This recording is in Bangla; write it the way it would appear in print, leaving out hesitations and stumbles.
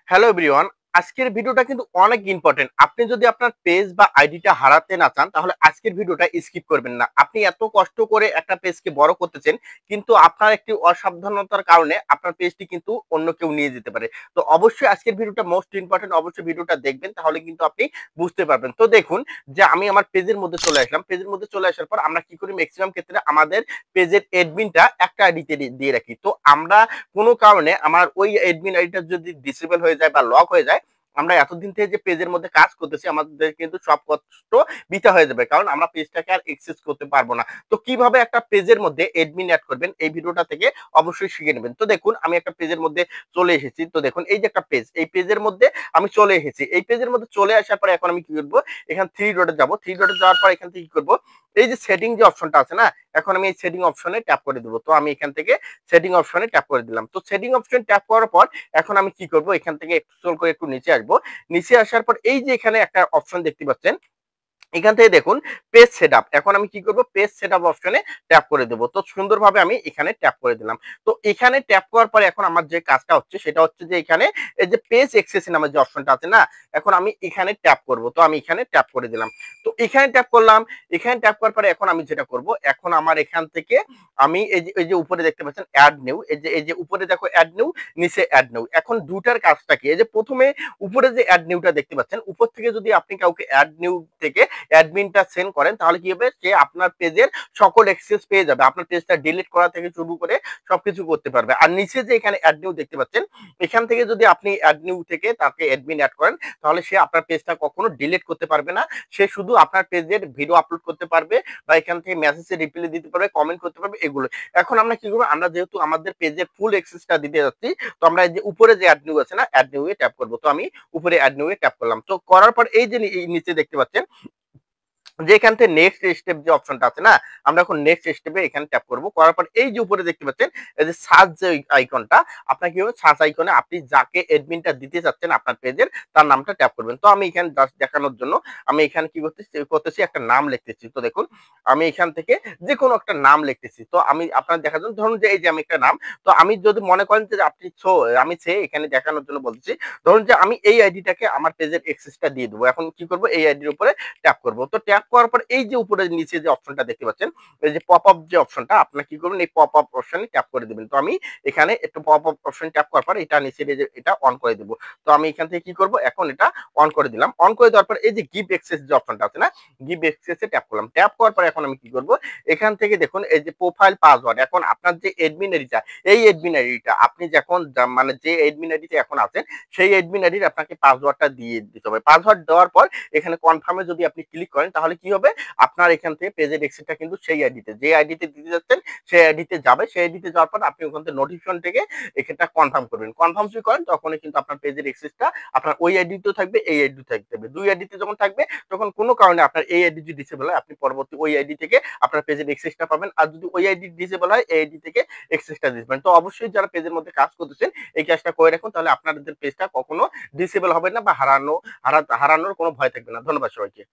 হ্যালো এভরিওয়ান, আজকের ভিডিওটা কিন্তু অনেক ইম্পর্টেন্ট। আপনি যদি আপনার পেজ বা আইডিটা হারাতে না চান তাহলে আজকের ভিডিওটা স্কিপ করবেন না। আপনি এত কষ্ট করে একটা পেজকে বড় করতেছেন, কিন্তু আপনার একটি অসাবধানতার কারণে আপনার পেজটি কিন্তু অন্য কেউ নিয়ে যেতে পারে। তো অবশ্যই আজকের ভিডিওটা মোস্ট ইম্পর্টেন্ট, অবশ্যই ভিডিওটা দেখবেন, তাহলে কিন্তু আপনি বুঝতে পারবেন। তো দেখুন যে আমি আমার পেজের মধ্যে চলে আসলাম। পেজের মধ্যে চলে আসার পর আমরা কি করি, ম্যাক্সিমাম ক্ষেত্রে আমাদের পেজের অ্যাডমিনটা একটা আইডিতে দিয়ে রাখি। তো আমরা কোনো কারণে আমার ওই অ্যাডমিন আইডিটা যদি ডিসেবল হয়ে যায় বা লক হয়ে যায়, আমরা এতদিন থেকে যে পেজের মধ্যে কাজ করতেছি আমাদের কিন্তু সব কষ্ট বৃথা হয়ে যাবে, কারণ আমরা পেজটাকে আর এক্সেস করতে পারবো না। তো কিভাবে একটা পেজের মধ্যে অ্যাডমিন অ্যাড করবেন এই ভিডিওটা থেকে অবশ্যই শিখে নেবেন। তো দেখুন আমি একটা পেজের মধ্যে চলে এসেছি। তো দেখুন এই যে একটা পেজ, এই পেজের মধ্যে আমি চলে এসেছি। এই পেজের মধ্যে চলে আসার পরে এখন আমি কি করবো, এখানে থ্রি ডটে যাবো। থ্রি ডটে যাওয়ার পর এখান থেকে কি করবো, এই যে সেটিং যে অপশনটা আছে না, এখন আমি এই সেটিং অপশনে ট্যাপ করে দেবো। তো আমি এখান থেকে সেটিং অপশনে ট্যাপ করে দিলাম। তো সেটিং অপশন ট্যাপ করার পর এখন আমি কি করব, এখান থেকে একটু স্ক্রল করে একটু নিচে আসবো। নিচে আসার পর এই যে এখানে একটা অপশন দেখতে পাচ্ছেন, এখান থেকে দেখুন পেজ সেটআপ। এখন আমি কি করব, পেজ সেটআপ অপশনে ট্যাপ করে দেব। তো সুন্দরভাবে আমি এখানে ট্যাপ করে দিলাম। তো এখানে ট্যাপ করার পরে এখন আমার যে কাজটা হচ্ছে সেটা হচ্ছে যে এখানে এই যে পেজ অ্যাক্সেস নামের যে অপশনটা আছে না, এখন আমি এখানে ট্যাপ করব। তো আমি এখানে ট্যাপ করে দিলাম। তো এখানে ট্যাপ করলাম। এখানে ট্যাপ করার পরে এখন আমি যেটা করব, এখন আমার এখান থেকে আমি এই যে উপরে দেখতে পাচ্ছেন অ্যাড নিউ, এই যে উপরে দেখো অ্যাড নিউ, নিচে অ্যাড নিউ। এখন দুটার কাজটা কি, এই যে প্রথমে উপরে যে অ্যাড নিউটা দেখতে পাচ্ছেন, উপর থেকে যদি আপনি কাউকে অ্যাড নিউ থেকে অ্যাডমিনটা সেন্ড করেন তাহলে কি হবে, সে আপনার পেজের সকল অ্যাক্সেস পেয়ে যাবে, আপনার পেজটা ডিলিট করা থেকে শুরু করে সবকিছু করতে পারবে। আর নিচে যে এখানে অ্যাড নিউ দেখতে পাচ্ছেন, এখান থেকে যদি আপনি অ্যাড নিউ থেকে তাকে অ্যাডমিন অ্যাড করেন তাহলে সে আপনার পেজটা কখনো ডিলিট করতে পারবে না। সে শুধু আপনার পেজের ভিডিও আপলোড করতে পারবে বা এখান থেকে মেসেজে রিপ্লাই দিতে পারবে, কমেন্ট করতে পারবে, এগুলো। এখন আমরা কি করবো, আমরা যেহেতু আমাদের পেজের ফুল অ্যাক্সেসটা দিতে যাচ্ছি, তো আমরা এই যে উপরে যে অ্যাড নিউ আছে না, অ্যাড নিউ এ ট্যাপ করবো। তো আমি উপরে অ্যাড নিউ এ ট্যাপ করলাম। তো করার পর এই যে নিচে দেখতে পাচ্ছেন যে এখান থেকে নেক্সট স্টেপ যে অপশনটা আছে না, আমরা এখন নেক্সট স্টেপে এখানে ট্যাপ করব। করার পর এই যে উপরে দেখতে পাচ্ছেন এই যে সার্চ যে আইকনটা, আপনার কি হবে, সার্চ আইকনে আপনি যাকে অ্যাডমিনটা দিতে চাচ্ছেন আপনার পেজের তার নামটা ট্যাপ করবেন। তো আমি এখানে জাস্ট দেখানোর জন্য আমি এখানে কি করতেছি একটা নাম লিখতেছি। তো দেখুন আমি এখান থেকে যে কোনো একটা নাম লিখতেছি। তো আমি আপনার দেখার জন্য, ধরুন যে এই যে আমি একটা নাম, তো আমি যদি মনে করেন যে আপনি আমি এখানে দেখানোর জন্য বলতেছি, ধরুন যে আমি এই আইডিটাকে আমার পেজের অ্যাক্সেসটা দিয়ে দেবো। এখন কি করব, এই আইডির উপরে ট্যাপ করব। তো ট্যাপ করার পর এই যে উপরে নিচে যে অপশনটা দেখতে পাচ্ছেন, এই যে পপ আপ যে অপশনটা, আপনারা কি করবেন, এই পপ আপ অপশনে ট্যাপ করে দিবেন। তো আমি এখানে একটু পপ আপ অপশন ট্যাপ করার পর এটা নিচে এটা অন করে দেব। তো আমি এখান থেকে কি করব, এখন এটা অন করে দিলাম। অন করে দেওয়ার পর এই যে গিভ অ্যাক্সেস যে অপশনটা আছে না, গিভ অ্যাক্সেসে ট্যাপ করলাম। ট্যাপ করার পর এখন আমি কি করব, এখান থেকে দেখুন এই যে প্রোফাইল পাসওয়ার্ড, এখন আপনার যে অ্যাডমিন আইডিটা, এই অ্যাডমিন আইডিটা আপনি যখন মানে যে অ্যাডমিন আইডিতে এখন আছেন সেই অ্যাডমিন আইডির আপনাকে পাসওয়ার্ডটা দিয়ে দিতে হবে। পাসওয়ার্ড দেওয়ার পর এখানে কনফার্মে যদি আপনি ক্লিক করেন তাহলে কি হবে, আপনার এখান থেকে পেজের এক্সিটটা কিন্তু সেই আইডিতে, যে আইডিতে দিতে যাচ্ছেন সেই আইডিতে যাবে। সেই আইডিতে যাওয়ার পর আপনি ওখান থেকে নোটিফিকেশন থেকে এখানটা কনফার্ম করবেন। কনফার্ম যদি করেন তখনই কিন্তু আপনার পেজের এক্সেসটা আপনার ওই আইডিতেও থাকবে, এই আইডিতেও থাকবে। দুই আইডিতে যখন থাকবে তখন কোনো কারণে আপনার এই আইডি যদি ডিসেবল হয়, আপনি পরবর্তী ওই আইডি থেকে আপনার পেজের এক্সেসটা পাবেন। আর যদি ওই আইডি ডিসেবল হয়, এই আইডি থেকে এক্সেসটা দিবেন। তো অবশ্যই যারা পেজের মধ্যে কাজ করতেছেন এই কাজটা করে রাখুন, তাহলে আপনাদের পেজটা কখনো ডিসেবল হবে না বা হারানোর কোনো ভয় থাকবে না। ধন্যবাদ সবাইকে।